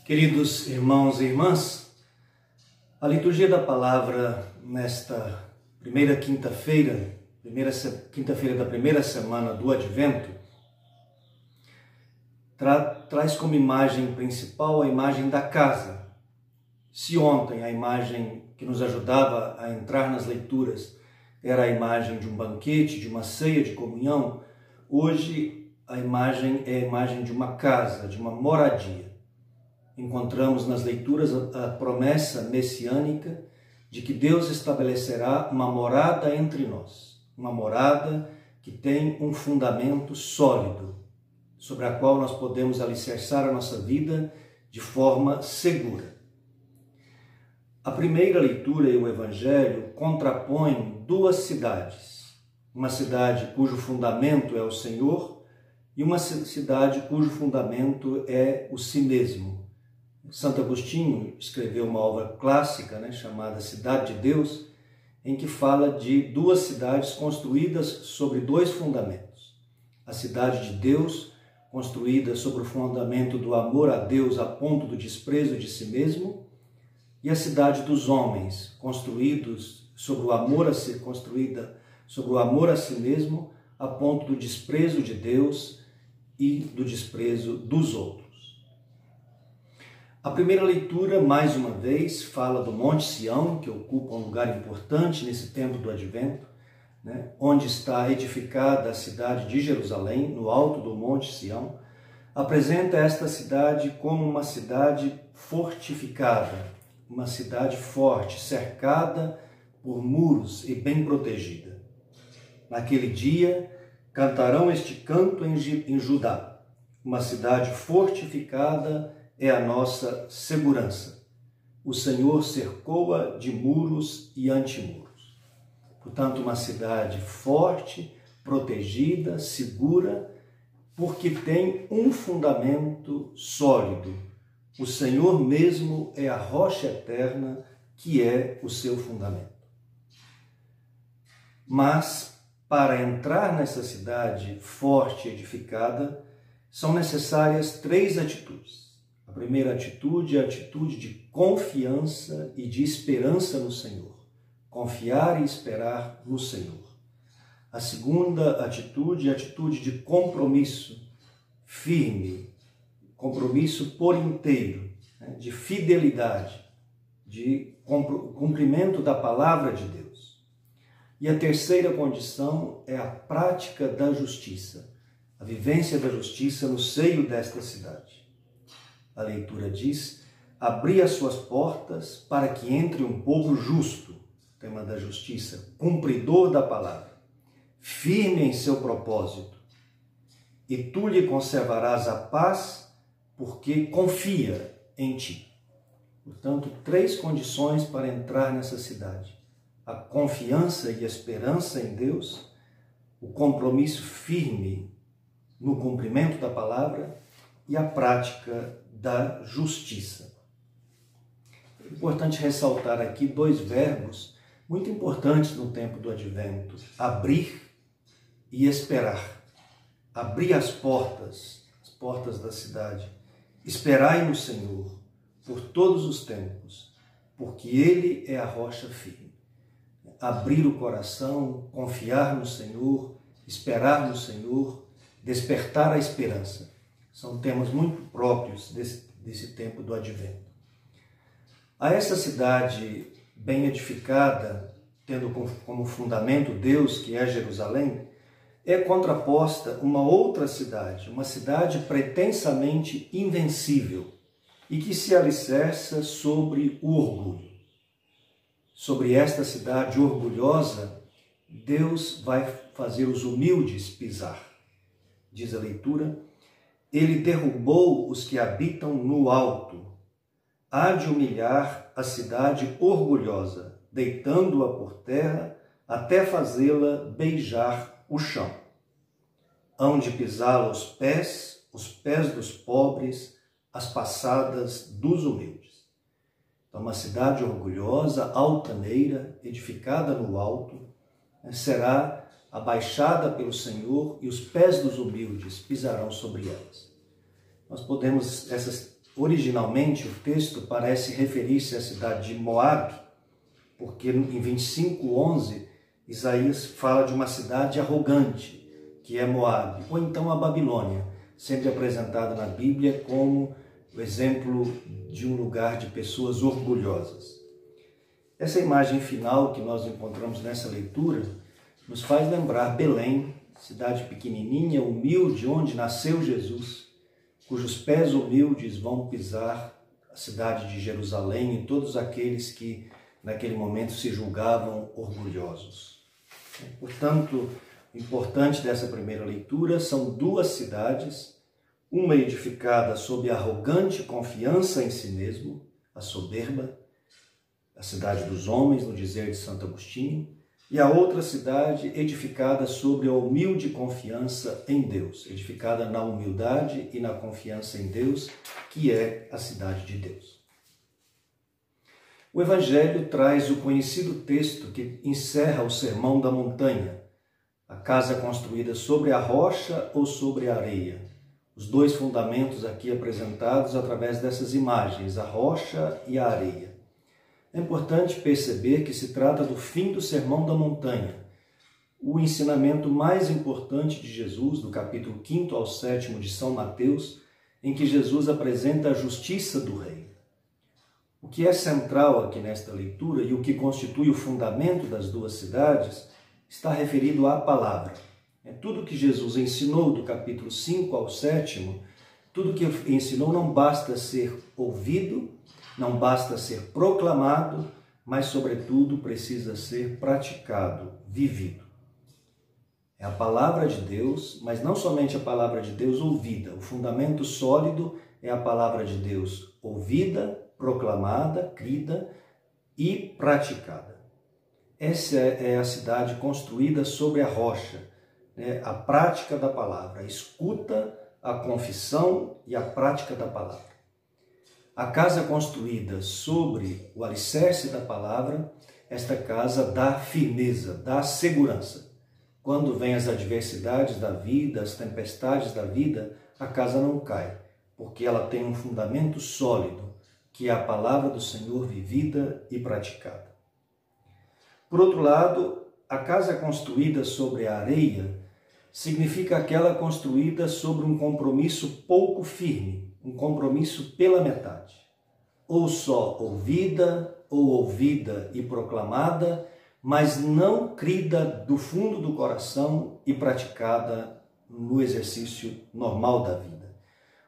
Queridos irmãos e irmãs, a liturgia da palavra nesta primeira quinta-feira da primeira semana do Advento, traz como imagem principal a imagem da casa. Se ontem a imagem que nos ajudava a entrar nas leituras era a imagem de um banquete, de uma ceia de comunhão, hoje a imagem é a imagem de uma casa, de uma moradia. Encontramos nas leituras a promessa messiânica de que Deus estabelecerá uma morada entre nós, uma morada que tem um fundamento sólido, sobre a qual nós podemos alicerçar a nossa vida de forma segura. A primeira leitura e o Evangelho contrapõem duas cidades, uma cidade cujo fundamento é o Senhor e uma cidade cujo fundamento é o si mesmo. Santo Agostinho escreveu uma obra clássica, chamada Cidade de Deus, em que fala de duas cidades construídas sobre dois fundamentos. A cidade de Deus, construída sobre o fundamento do amor a Deus a ponto do desprezo de si mesmo, e a cidade dos homens, construída sobre o amor a si mesmo a ponto do desprezo de Deus e do desprezo dos outros. A primeira leitura, mais uma vez, fala do Monte Sião, que ocupa um lugar importante nesse tempo do Advento, onde está edificada a cidade de Jerusalém, no alto do Monte Sião. Apresenta esta cidade como uma cidade fortificada, uma cidade forte, cercada por muros e bem protegida. Naquele dia, cantarão este canto em Judá, uma cidade fortificada é a nossa segurança. O Senhor cercou-a de muros e antimuros. Portanto, uma cidade forte, protegida, segura, porque tem um fundamento sólido. O Senhor mesmo é a rocha eterna, que é o seu fundamento. Mas, para entrar nessa cidade forte e edificada, são necessárias três atitudes. A primeira atitude é a atitude de confiança e de esperança no Senhor. Confiar e esperar no Senhor. A segunda atitude é a atitude de compromisso firme, compromisso por inteiro, de fidelidade, de cumprimento da palavra de Deus. E a terceira condição é a prática da justiça, a vivência da justiça no seio desta cidade. A leitura diz: abri as suas portas para que entre um povo justo, tema da justiça, cumpridor da palavra, firme em seu propósito, e tu lhe conservarás a paz, porque confia em ti. Portanto, três condições para entrar nessa cidade: a confiança e a esperança em Deus, o compromisso firme no cumprimento da palavra e a prática da justiça. É importante ressaltar aqui dois verbos muito importantes no tempo do Advento: abrir e esperar. Abrir as portas da cidade. Esperai no Senhor por todos os tempos, porque Ele é a rocha firme. Abrir o coração, confiar no Senhor, esperar no Senhor, despertar a esperança. São temas muito próprios desse tempo do Advento. A essa cidade bem edificada, tendo como fundamento Deus, que é Jerusalém, é contraposta uma outra cidade, uma cidade pretensamente invencível e que se alicerça sobre o orgulho. Sobre esta cidade orgulhosa, Deus vai fazer os humildes pisar. Diz a leitura: ele derrubou os que habitam no alto. Há de humilhar a cidade orgulhosa, deitando-a por terra, até fazê-la beijar o chão. Hão de pisá-la os pés dos pobres, as passadas dos humildes. Então, uma cidade orgulhosa, altaneira, edificada no alto, será abaixada pelo Senhor, e os pés dos humildes pisarão sobre elas. Nós podemos, originalmente o texto parece referir-se à cidade de Moabe, porque em 25:11 Isaías fala de uma cidade arrogante, que é Moabe, ou então a Babilônia, sempre apresentada na Bíblia como o exemplo de um lugar de pessoas orgulhosas. Essa imagem final que nós encontramos nessa leitura nos faz lembrar Belém, cidade pequenininha, humilde, onde nasceu Jesus, cujos pés humildes vão pisar a cidade de Jerusalém e todos aqueles que naquele momento se julgavam orgulhosos. Portanto, o importante dessa primeira leitura são duas cidades, uma edificada sob arrogante confiança em si mesmo, a soberba, a cidade dos homens, no dizer de Santo Agostinho, e a outra cidade edificada sobre a humilde confiança em Deus, edificada na humildade e na confiança em Deus, que é a cidade de Deus. O Evangelho traz o conhecido texto que encerra o Sermão da Montanha, a casa construída sobre a rocha ou sobre a areia. Os dois fundamentos aqui apresentados através dessas imagens, a rocha e a areia. É importante perceber que se trata do fim do Sermão da Montanha, o ensinamento mais importante de Jesus, do capítulo 5 ao 7 de São Mateus, em que Jesus apresenta a justiça do Rei. O que é central aqui nesta leitura e o que constitui o fundamento das duas cidades está referido à palavra. Tudo que Jesus ensinou do capítulo 5 ao 7, tudo que ensinou não basta ser ouvido, não basta ser proclamado, mas, sobretudo, precisa ser praticado, vivido. É a palavra de Deus, mas não somente a palavra de Deus ouvida. O fundamento sólido é a palavra de Deus ouvida, proclamada, crida e praticada. Essa é a cidade construída sobre a rocha, a prática da palavra, a escuta, a confissão e a prática da palavra. A casa construída sobre o alicerce da palavra, esta casa dá firmeza, dá segurança. Quando vêm as adversidades da vida, as tempestades da vida, a casa não cai, porque ela tem um fundamento sólido, que é a palavra do Senhor vivida e praticada. Por outro lado, a casa construída sobre a areia significa aquela construída sobre um compromisso pouco firme, um compromisso pela metade, ou só ouvida e proclamada, mas não crida do fundo do coração e praticada no exercício normal da vida.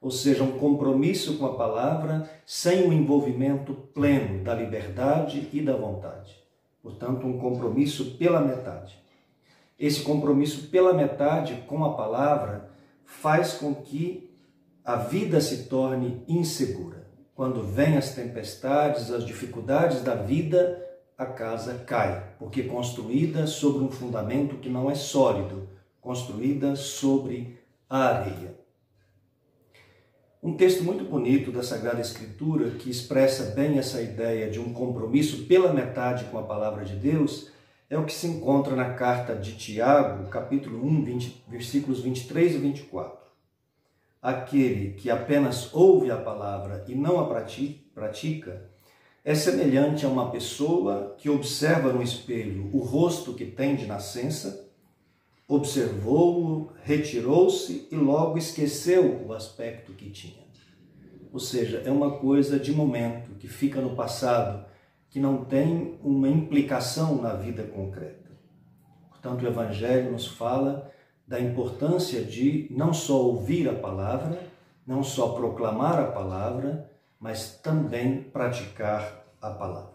Ou seja, um compromisso com a palavra sem o envolvimento pleno da liberdade e da vontade. Portanto, um compromisso pela metade. Esse compromisso pela metade com a palavra faz com que a vida se torne insegura. Quando vêm as tempestades, as dificuldades da vida, a casa cai, porque construída sobre um fundamento que não é sólido, construída sobre a areia. Um texto muito bonito da Sagrada Escritura, que expressa bem essa ideia de um compromisso pela metade com a palavra de Deus, é o que se encontra na carta de Tiago, capítulo 1, versículos 23 e 24. Aquele que apenas ouve a palavra e não a pratica é semelhante a uma pessoa que observa no espelho o rosto que tem de nascença, observou-o, retirou-se e logo esqueceu o aspecto que tinha. Ou seja, é uma coisa de momento, que fica no passado, que não tem uma implicação na vida concreta. Portanto, o Evangelho nos fala da importância de não só ouvir a palavra, não só proclamar a palavra, mas também praticar a palavra.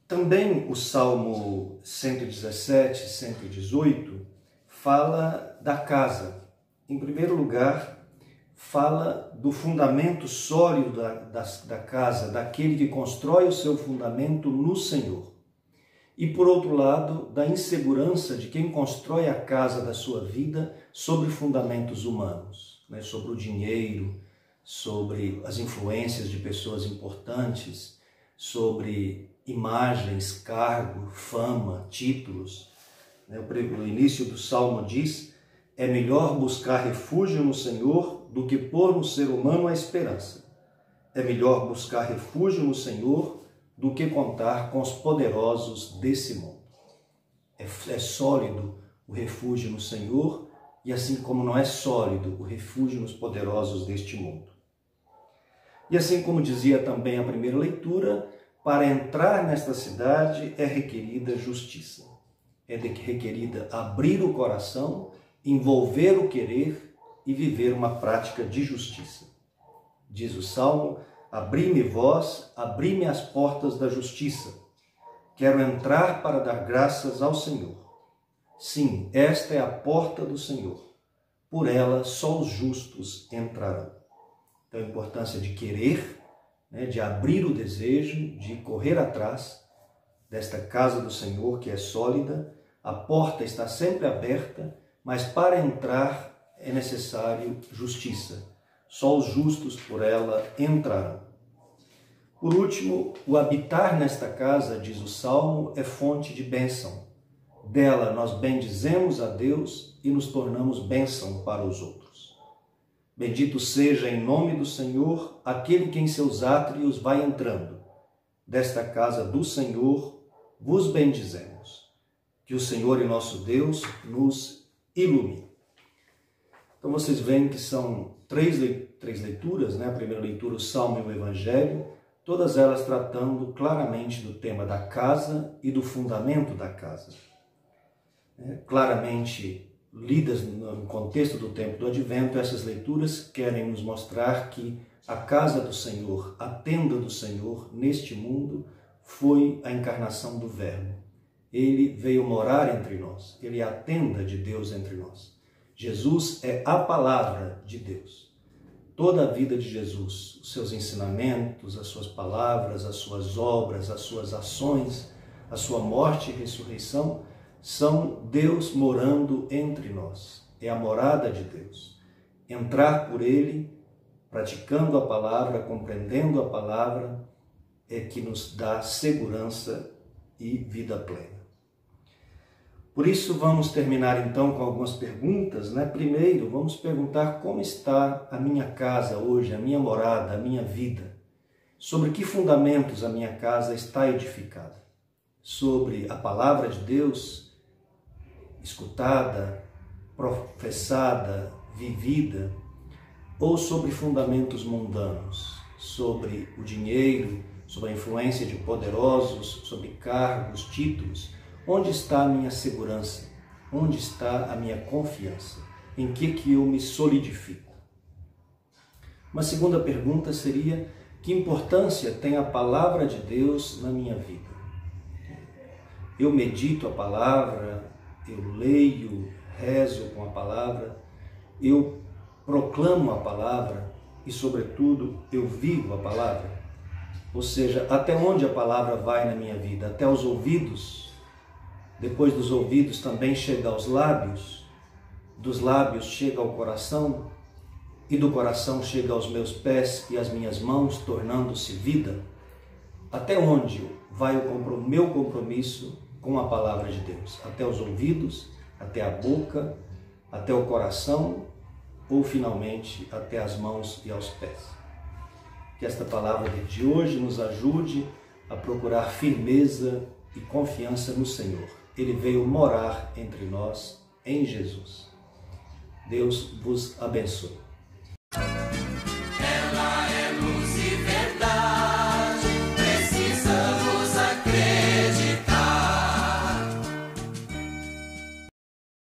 Também o Salmo 117, 118 fala da casa. Em primeiro lugar, fala do fundamento sólido da casa, daquele que constrói o seu fundamento no Senhor. E, por outro lado, da insegurança de quem constrói a casa da sua vida sobre fundamentos humanos, sobre o dinheiro, sobre as influências de pessoas importantes, sobre imagens, cargo, fama, títulos. O início do Salmo diz: é melhor buscar refúgio no Senhor do que pôr no ser humano a esperança. É melhor buscar refúgio no Senhor do que contar com os poderosos desse mundo. É sólido o refúgio no Senhor, e assim como não é sólido o refúgio nos poderosos deste mundo. E assim como dizia também a primeira leitura, para entrar nesta cidade é requerida justiça. É requerida abrir o coração, envolver o querer e viver uma prática de justiça. Diz o Salmo: abri-me vós, abri-me as portas da justiça. Quero entrar para dar graças ao Senhor. Sim, esta é a porta do Senhor. Por ela só os justos entrarão. Então a importância de querer, de abrir o desejo, de correr atrás desta casa do Senhor que é sólida. A porta está sempre aberta, mas para entrar é necessário justiça. Só os justos por ela entrarão. Por último, o habitar nesta casa, diz o Salmo, é fonte de bênção. Dela nós bendizemos a Deus e nos tornamos bênção para os outros. Bendito seja em nome do Senhor aquele que em seus átrios vai entrando. Desta casa do Senhor vos bendizemos. Que o Senhor e nosso Deus nos ilumine. Então vocês veem que são três leituras, A primeira leitura, o Salmo e o Evangelho, todas elas tratando claramente do tema da casa e do fundamento da casa. Claramente lidas no contexto do tempo do Advento, essas leituras querem nos mostrar que a casa do Senhor, a tenda do Senhor neste mundo, foi a encarnação do Verbo. Ele veio morar entre nós, ele é a tenda de Deus entre nós. Jesus é a palavra de Deus. Toda a vida de Jesus, os seus ensinamentos, as suas palavras, as suas obras, as suas ações, a sua morte e ressurreição, são Deus morando entre nós. É a morada de Deus. Entrar por Ele, praticando a palavra, compreendendo a palavra, é que nos dá segurança e vida plena. Por isso, vamos terminar então com algumas perguntas, Primeiro, vamos perguntar como está a minha casa hoje, a minha morada, a minha vida. Sobre que fundamentos a minha casa está edificada? Sobre a palavra de Deus, escutada, professada, vivida, ou sobre fundamentos mundanos, sobre o dinheiro, sobre a influência de poderosos, sobre cargos, títulos? Onde está a minha segurança? Onde está a minha confiança? Em que eu me solidifico? Uma segunda pergunta seria: que importância tem a palavra de Deus na minha vida? Eu medito a palavra, eu leio, rezo com a palavra, eu proclamo a palavra e, sobretudo, eu vivo a palavra? Ou seja, até onde a palavra vai na minha vida? Até os ouvidos? Depois dos ouvidos também chega aos lábios, dos lábios chega ao coração, e do coração chega aos meus pés e às minhas mãos, tornando-se vida? Até onde vai o meu compromisso com a palavra de Deus? Até os ouvidos, até a boca, até o coração, ou finalmente até as mãos e aos pés? Que esta palavra de hoje nos ajude a procurar firmeza e confiança no Senhor. Ele veio morar entre nós em Jesus. Deus vos abençoe.